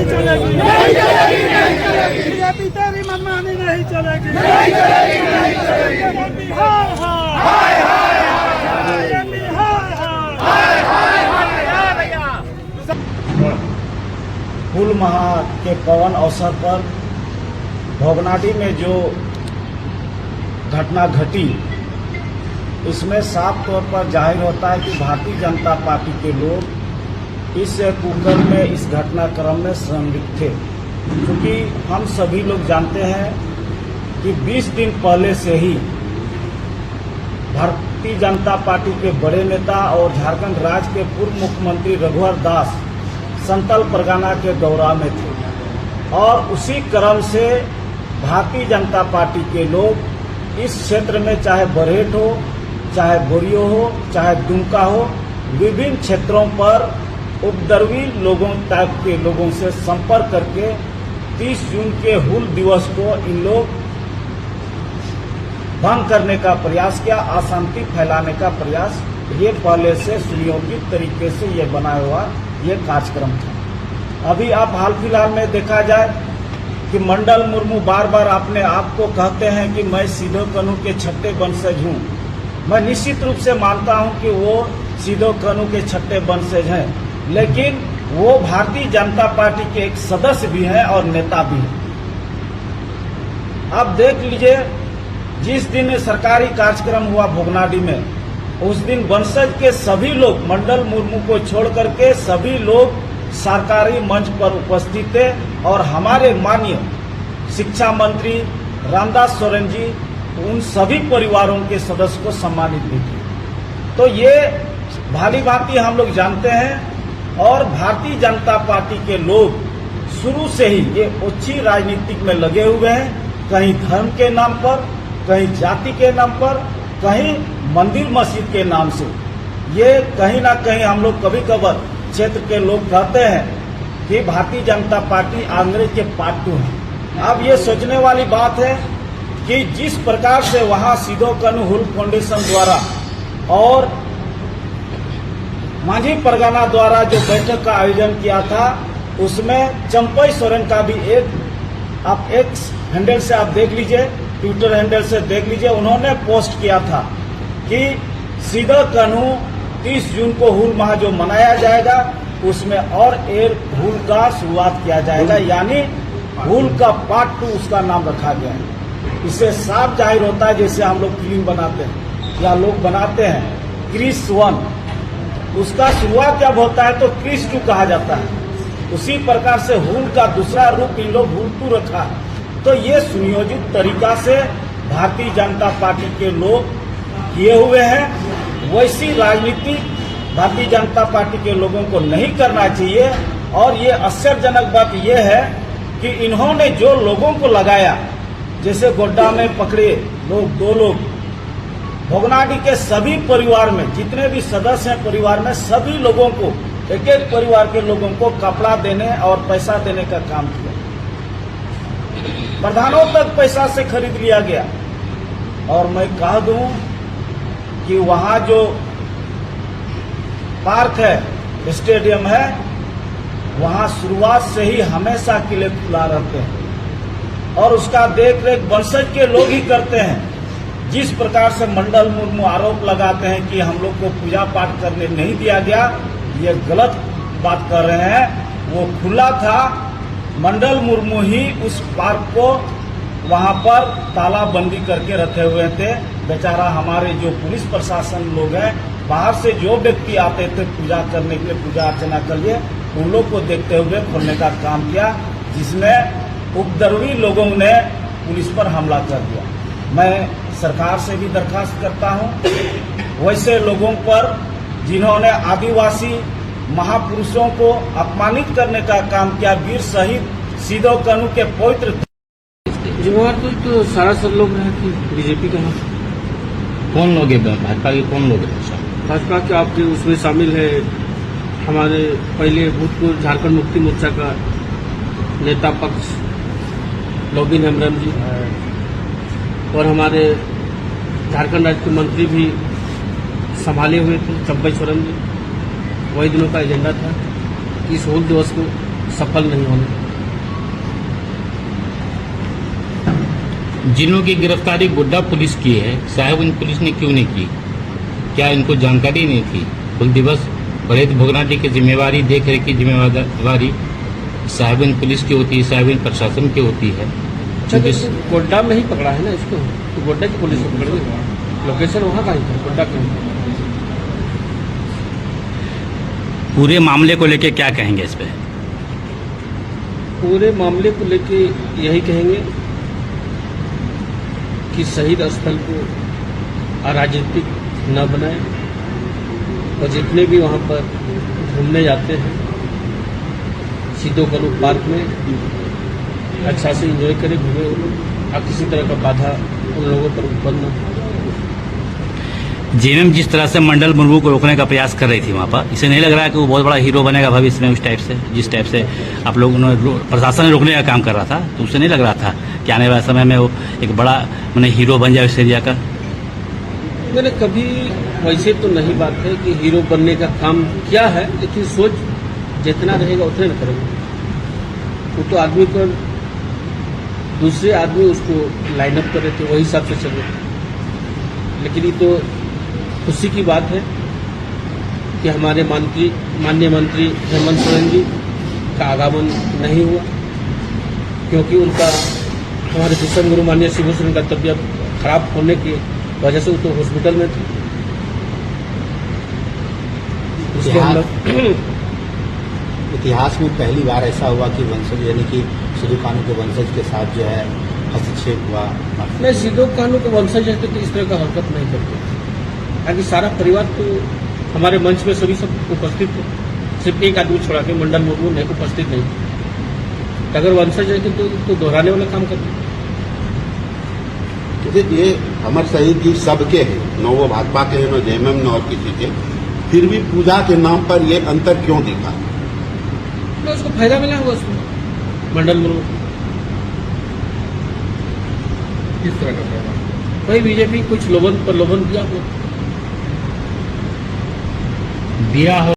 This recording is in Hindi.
नहीं चलेगी, नहीं चलेगी, नहीं चलेगी। बीजेपी तेरी मनमानी नहीं चलेगी, नहीं चलेगी, नहीं चलेगी। हाय हाय हाय हाय हाय हाय हाय भैया। हुल महा के पावन अवसर पर भोगनाडी में जो घटना घटी, इसमें साफ तौर पर जाहिर होता है कि भारतीय जनता पार्टी के लोग इस कुकर्म में, इस घटनाक्रम में संलिप्त थे। क्योंकि हम सभी लोग जानते हैं कि 20 दिन पहले से ही भारतीय जनता पार्टी के बड़े नेता और झारखंड राज्य के पूर्व मुख्यमंत्री रघुवर दास संतल परगना के दौरा में थे और उसी क्रम से भारतीय जनता पार्टी के लोग इस क्षेत्र में चाहे बरहेट हो, चाहे बोरियो हो, चाहे दुमका हो, विभिन्न क्षेत्रों पर उपद्रवी लोगों टाइप के लोगों से संपर्क करके 30 जून के हुल दिवस को इन लोग भंग करने का प्रयास किया, अशांति फैलाने का प्रयास। ये पहले से सुनियोजित तरीके से ये बना हुआ ये कार्यक्रम था। अभी आप हाल फिलहाल में देखा जाए कि मंडल मुर्मू बार बार अपने आप को कहते हैं कि मैं सीधो कानू के छठे वंशज हूँ। मैं निश्चित रूप से मानता हूँ कि वो सीधो कानू के छठे वंशज हैं, लेकिन वो भारतीय जनता पार्टी के एक सदस्य भी हैं और नेता भी हैं। आप देख लीजिए, जिस दिन सरकारी कार्यक्रम हुआ भोगनाडी में, उस दिन वंशज के सभी लोग मंडल मुर्मू को छोड़ करके सभी लोग सरकारी मंच पर उपस्थित थे और हमारे माननीय शिक्षा मंत्री रामदास सोरेन जी उन सभी परिवारों के सदस्य को सम्मानित भी किए। तो ये भाली भांति हम लोग जानते हैं और भारतीय जनता पार्टी के लोग शुरू से ही ये ओछी राजनीतिक में लगे हुए हैं, कहीं धर्म के नाम पर, कहीं जाति के नाम पर, कहीं मंदिर मस्जिद के नाम से। ये कहीं ना कहीं हम लोग कभी कभार क्षेत्र के लोग कहते हैं कि भारतीय जनता पार्टी अंग्रेज के पार्ट 2 है। अब ये सोचने वाली बात है कि जिस प्रकार से वहां सीधो कानू हुल फाउंडेशन द्वारा और माझी परगना द्वारा जो बैठक का आयोजन किया था, उसमें चंपई सोरेन का भी आप एक्स हैंडल से आप देख लीजिए, ट्विटर हैंडल से देख लीजिए, उन्होंने पोस्ट किया था कि सीधो कानू 30 जून को हुल माह जो मनाया जाएगा उसमें और एक हुल का शुरुआत किया जाएगा, यानी हुल का पार्ट 2 उसका नाम रखा गया है। इससे साफ जाहिर होता है, जैसे हम लोग फिल्म बनाते हैं या लोग बनाते हैं क्रिस 1, उसका शुरुआत जब होता है तो क्रिस 2 कहा जाता है। उसी प्रकार से हुल का दूसरा रूप इन लोग हुल 2 रखा है। तो ये सुनियोजित तरीका से भारतीय जनता पार्टी के लोग किए हुए हैं। वैसी राजनीति भारतीय जनता पार्टी के लोगों को नहीं करना चाहिए। और ये आश्चर्यजनक बात यह है कि इन्होंने जो लोगों को लगाया, जैसे गोड्डा में पकड़े लोग 2 लोग, भोगनाडी के सभी परिवार में जितने भी सदस्य हैं परिवार में, सभी लोगों को, एक एक परिवार के लोगों को कपड़ा देने और पैसा देने का काम किया। प्रधानों तक पैसा से खरीद लिया गया। और मैं कह दूं कि वहां जो पार्क है, स्टेडियम है, वहां शुरुआत से ही हमेशा किले खुला रहते हैं और उसका देख रेख वंशज के लोग ही करते हैं। जिस प्रकार से मंडल मुर्मू आरोप लगाते हैं कि हम लोग को पूजा पाठ करने नहीं दिया गया, ये गलत बात कर रहे हैं। वो खुला था, मंडल मुर्मू ही उस पार्क को वहां पर तालाबंदी करके रखे हुए थे। बेचारा हमारे जो पुलिस प्रशासन लोग हैं, बाहर से जो व्यक्ति आते थे पूजा करने के लिए, पूजा अर्चना कर लिए, उन लोग को देखते हुए खोलने का काम किया, जिसमें उपद्रवी लोगों ने पुलिस पर हमला कर दिया। मैं सरकार से भी दरखास्त करता हूं, वैसे लोगों पर जिन्होंने आदिवासी महापुरुषों को अपमानित करने का काम किया, वीर शहीद सीधो कानू के पवित्र तो सारा सब लोग हैं कि बीजेपी का है? कौन लोग हैं भाजपा के? कौन लोग हैं भाजपा के? आपके उसमें शामिल है हमारे पहले भूतपूर्व झारखंड मुक्ति मोर्चा का नेता पक्ष लोबिन हेम्ब्रम जी और हमारे झारखंड राज्य के मंत्री भी संभाले हुए थे चंपई सोरेन जी। वही दिनों का एजेंडा था कि इस हुल दिवस को सफल नहीं होने। जिन्हों की गिरफ्तारी गोड्डा पुलिस की है, साहेबगंज पुलिस ने क्यों नहीं की? क्या इनको जानकारी नहीं थी? हुल दिवस परेड भोगनाटी की जिम्मेवारी, देख रेख की जिम्मेवारी साहेबगंज पुलिस की होती है, साहेबगंज प्रशासन की होती है। अच्छा, तो गोड्डा में ही पकड़ा है ना इसको, तो गोड्डा की पुलिस को पकड़ ली, लोकेशन वहाँ का ही था, गोड्डा का ही। पूरे मामले को लेके क्या कहेंगे इस पे? पूरे मामले को लेके यही कहेंगे कि शहीद स्थल को अराजनीतिक न बनाए और जितने भी वहाँ पर घूमने जाते हैं सीधो करो पार्क में अच्छा से एंजॉय करें, घूमे और किसी तरह का बाधा उन लोगों पर उत्पन्न न हो। जेएमएम जिस तरह से मंडल मुर्मू को रोकने का प्रयास कर रही थी वहाँ पर, इसे नहीं लग रहा है कि वो बहुत बड़ा हीरो बनेगा भविष्य में? उस टाइप से, जिस टाइप से आप लोग प्रशासन ने रोकने का काम कर रहा था, तो उसे नहीं लग रहा था कि आने वाले समय में वो एक बड़ा हीरो बन जाए इस एरिया का? मैंने कभी वैसे तो नहीं बात है कि हीरो बनने का काम किया है, लेकिन सोच जितना रहेगा उतने न करेंगे। वो तो आदमी को दूसरे आदमी उसको लाइनअप कर रहे थे, वही हिसाब से चल रहे थे। लेकिन ये तो खुशी की बात है कि हमारे माननीय मंत्री हेमंत सोरेन जी का आगमन नहीं हुआ, क्योंकि उनका हमारे विश्व गुरु माननीय शिबू सोरेन का तबीयत खराब होने की वजह से वो तो हॉस्पिटल में थे। उसके हम लोग इतिहास में पहली बार ऐसा हुआ कि वंशज यानी कि सिद्धू कानू के वंशज के साथ जो है हस्तक्षेप हुआ। मैं सिद्धू कानू के वंशज है तो इस तरह का हरकत नहीं करते, ताकि सारा परिवार तो हमारे मंच में सभी सब उपस्थित थे, सिर्फ एक आदमी छोड़ा के मंडल मुर्मू नहीं उपस्थित नहीं। अगर वंशज है तो दोहराने वाला काम करते। ये अमर शहीद जी सबके हैं, न वो भाजपा के हैं, न जेएमएम, न और किसी के, फिर भी पूजा के नाम पर ये अंतर क्यों दिखा? तो उसको फायदा मिला होगा उसको, मंडल मुर्मू किस तरह का फायदा? कोई बीजेपी कुछ लोभन प्रलोभन दिया हो दिया हो